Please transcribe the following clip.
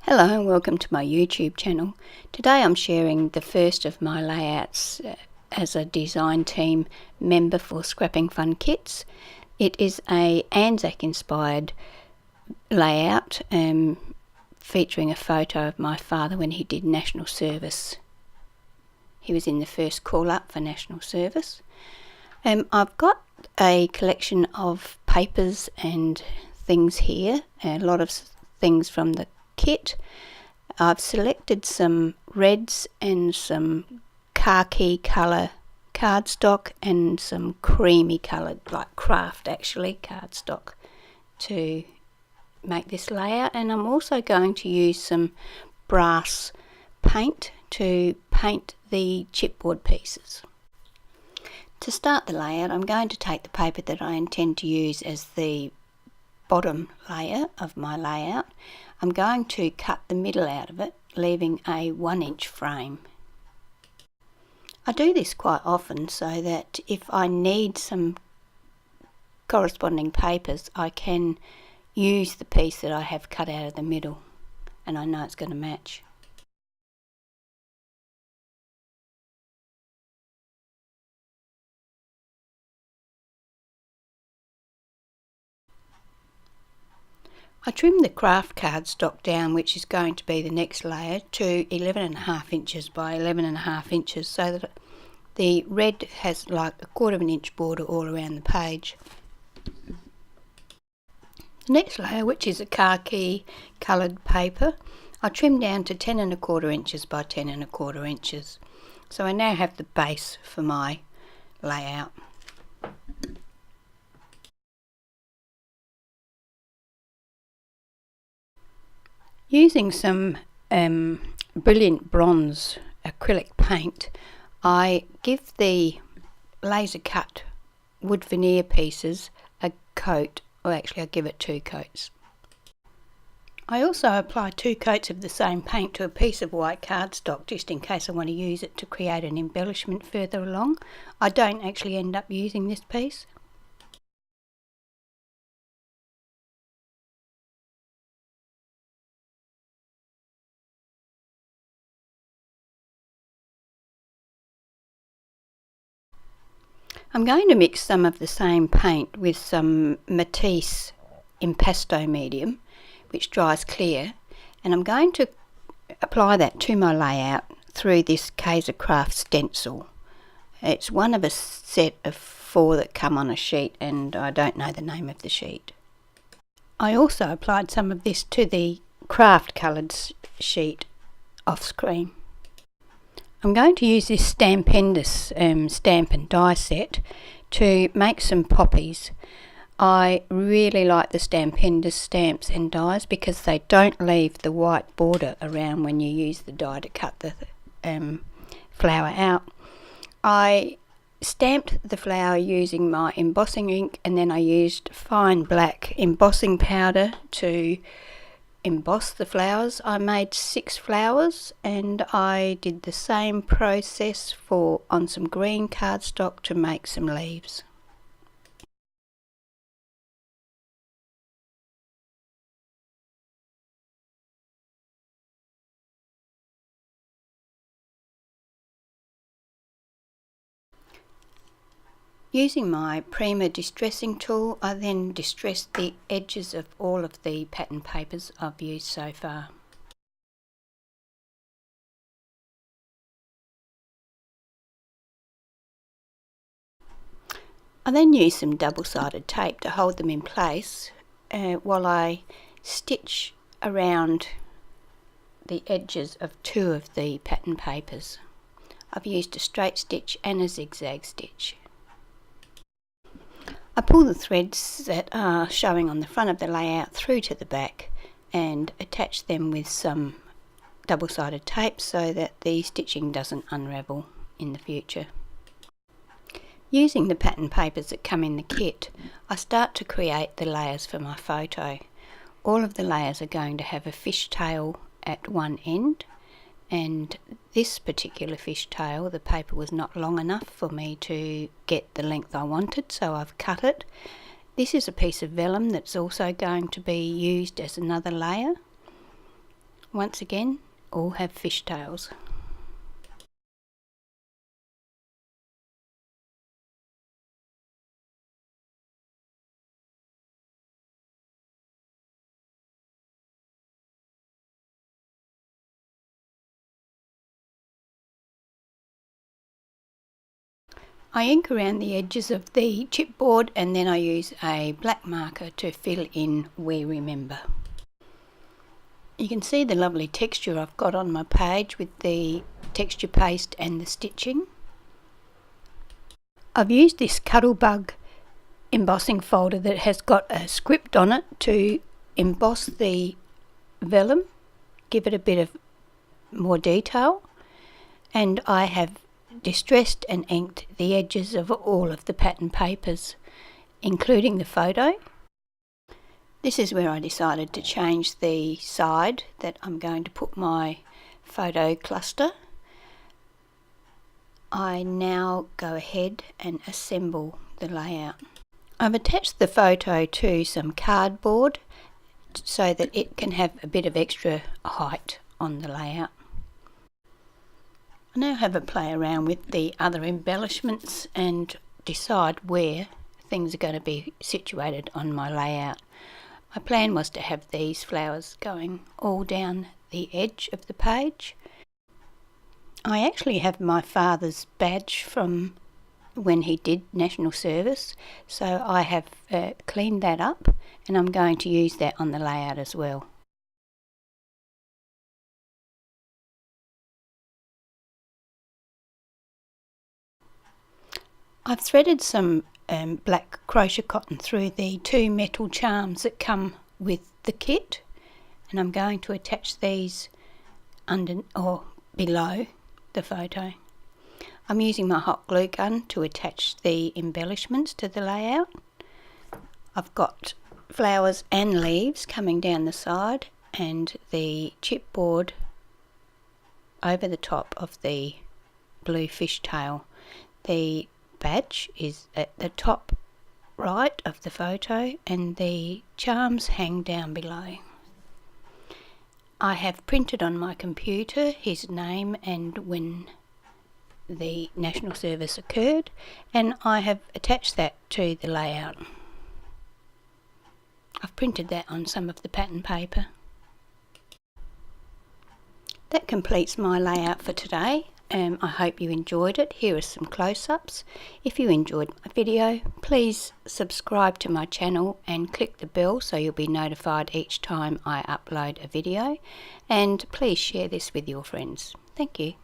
Hello and welcome to my YouTube channel. Today I'm sharing the first of my layouts as a design team member for Scrapping Fun Kits. It is a Anzac inspired layout featuring a photo of my father when he did national service. He was in the first call up for national service. I've got a collection of papers and things here, a lot of things from the kit. I've selected some reds and some khaki colour cardstock and some creamy coloured, like craft actually, cardstock to make this layout, and I'm also going to use some brass paint to paint the chipboard pieces. To start the layout, I'm going to take the paper that I intend to use as the bottom layer of my layout. I'm going to cut the middle out of it, leaving a 1-inch frame. I do this quite often so that if I need some corresponding papers, I can use the piece that I have cut out of the middle and I know it's going to match. I trimmed the craft cardstock down, which is going to be the next layer, to 11.5 inches by 11.5 inches so that the red has like a 1/4 inch border all around the page. The next layer, which is a khaki coloured paper, I trimmed down to 10.25 inches by 10.25 inches. So I now have the base for my layout. Using some brilliant bronze acrylic paint, I give the laser cut wood veneer pieces a coat, or actually I give it 2 coats. I also apply 2 coats of the same paint to a piece of white cardstock just in case I want to use it to create an embellishment further along. I don't actually end up using this piece. I'm going to mix some of the same paint with some Matisse impasto medium, which dries clear, and I'm going to apply that to my layout through this Kaiser Craft stencil. It's one of a set of 4 that come on a sheet, and I don't know the name of the sheet. I also applied some of this to the craft coloured sheet off screen. I'm going to use this Stampendous stamp and die set to make some poppies. I really like the Stampendous stamps and dies because they don't leave the white border around when you use the die to cut the flower out. I stamped the flower using my embossing ink, and then I used fine black embossing powder to emboss the flowers. I made 6 flowers, and I did the same process on some green cardstock to make some leaves. Using my Prima distressing tool, I then distressed the edges of all of the pattern papers I've used so far. I then used some double-sided tape to hold them in place while I stitch around the edges of 2 of the pattern papers. I've used a straight stitch and a zigzag stitch. I pull the threads that are showing on the front of the layout through to the back and attach them with some double-sided tape so that the stitching doesn't unravel in the future. Using the pattern papers that come in the kit, I start to create the layers for my photo. All of the layers are going to have a fishtail at one end, and this particular fishtail, the paper was not long enough for me to get the length I wanted, so I've cut it. This is a piece of vellum that's also going to be used as another layer. once again, all have fishtails. I ink around the edges of the chipboard and then I use a black marker to fill in "We Remember." You can see the lovely texture I've got on my page with the texture paste and the stitching. I've used this Cuttlebug embossing folder that has got a script on it to emboss the vellum, give it a bit of more detail, and I have distressed and inked the edges of all of the pattern papers, including the photo. This is where I decided to change the side that I'm going to put my photo cluster. I now go ahead and assemble the layout. I've attached the photo to some cardboard so that it can have a bit of extra height on the layout. I now have a play around with the other embellishments and decide where things are going to be situated on my layout. My plan was to have these flowers going all down the edge of the page. I actually have my father's badge from when he did national service, so I have cleaned that up and I'm going to use that on the layout as well. I've threaded some black crochet cotton through the 2 metal charms that come with the kit, and I'm going to attach these under or below the photo. I'm using my hot glue gun to attach the embellishments to the layout. I've got flowers and leaves coming down the side and the chipboard over the top of the blue fishtail. The badge is at the top right of the photo and the charms hang down below. I have printed on my computer his name and when the national service occurred, and I have attached that to the layout. I've printed that on some of the pattern paper. That completes my layout for today. I hope you enjoyed it. Here are some close-ups. If you enjoyed my video, please subscribe to my channel and click the bell so you'll be notified each time I upload a video. And please share this with your friends. Thank you.